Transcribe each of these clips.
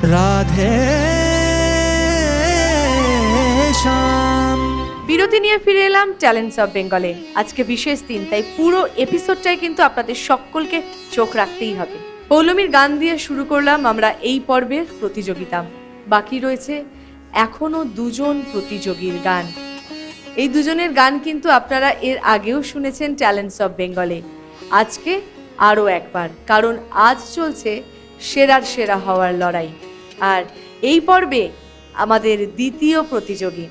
রাধে শ্যাম। বিরতি নিয়ে ফিরে এলাম ট্যালেন্টস অফ বেঙ্গলে। আজকে বিশেষ দিন, তাই পুরো এপিসোডটাই কিন্তু আপনাদের সকলকে চোখ রাখতেই হবে। পৌলমীর গান দিয়ে শুরু করলাম আমরা এই পর্বের প্রতিযোগিতা। বাকি রয়েছে এখনো দুজন প্রতিযোগীর গান। এই দুজনের গান কিন্তু আপনারা এর আগেও শুনেছেন ট্যালেন্টস অফ বেঙ্গলে। আজকে আরও একবার, কারণ আজ চলছে সেরার সেরা হওয়ার লড়াই। আর এই পর্বে আমাদের দ্বিতীয় প্রতিযোগী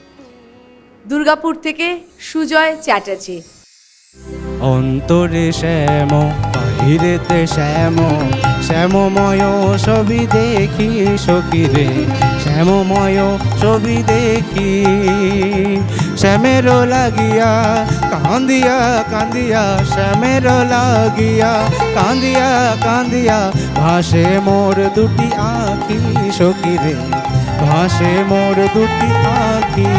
দুর্গাপুর থেকে সুজয় চ্যাটার্জি। অন্তরে শ্যাম বাহিরেতে শ্যাম, শ্যামময় ছবি দেখি সখিরে, শ্যামময় ছবি দেখি। শ্যামের লাগিয়া কান্দিয়া কান্দিয়া, শ্যামের লাগিয়া কান্দিয়া কান্দিয়া, ভাসে মোর দুটি আঁখি সখিরে, ভাসে মোর দুটি আঁখি।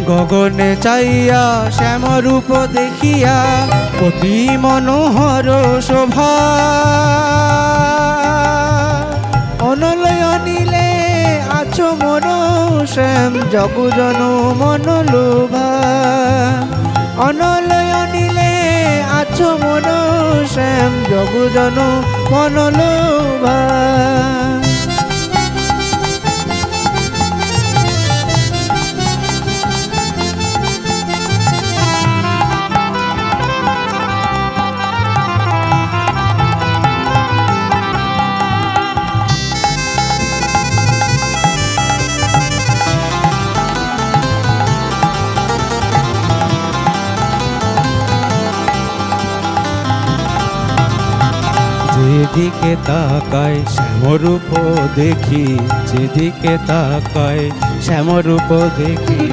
গগনে চাইয়া শ্যামরূপ দেখিয়া, অতি মনোহর শোভা। অনলয় নীলে আছো মন শ্যাম, জগজন মন লোভা। অনলয় নীলে আছো মন শ্যাম, জগজন মন লোভা। যেদিকে তাকায় শ্যামরূপ দেখি, যেদিকে তাকায় শ্যামরূপ দেখি।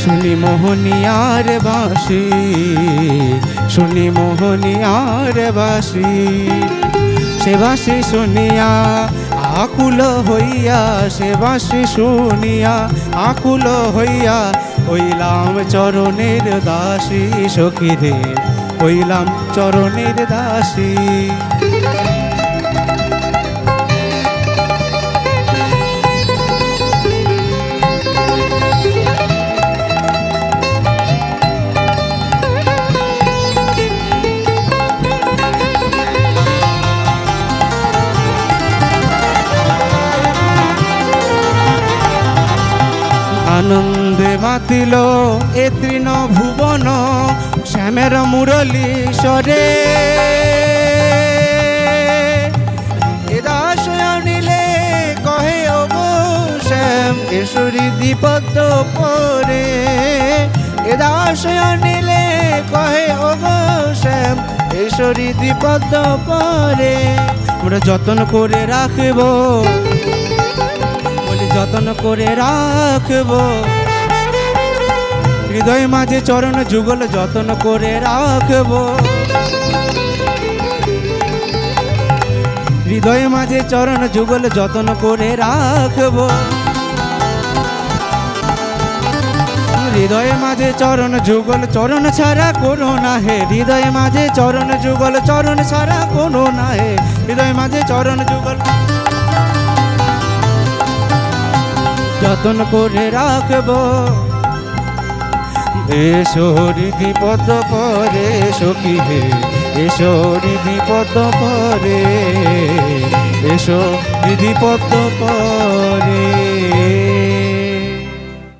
শুনি মোহনিয়ার বাঁশি, শুনি মোহনিয়ার বাঁশি। সে বাঁশি শুনিয়া আকুল হইয়া, সে বাঁশি শুনিয়া আকুল হইয়া, হইলাম চরণের দাসী সখিরে, হইলাম চরণের দাসী। আনন্দে মাতিল এ তৃণ ভুবন, শ্যামের মুরলী স্বরে। এ দাস আনিলে কহে ওগো শ্যাম, এশ্বরী দ্বিপদ পরে। এ দাস আনিলে কহে ওগো শ্যাম, এশ্বরী দ্বিপদ পরে। আমরা যত্ন করে রাখব, যত্ন করে রাখব। হৃদয় মাঝে চরণ যুগল যত্ন করে রাখব। হৃদয় মাঝে চরণ যুগল যত্ন করে রাখব। হৃদয় মাঝে চরণ যুগল চরণ ছাড়া কোনো না হে, হৃদয় মাঝে চরণ যুগল চরণ ছাড়া কোনো না হে। হৃদয় মাঝে চরণ যুগল যতন করে রাখব। এসো হৃদি পদ পরে সখী হে, এসো হৃদি পদ পরে, এসো হৃদি পদ পরে।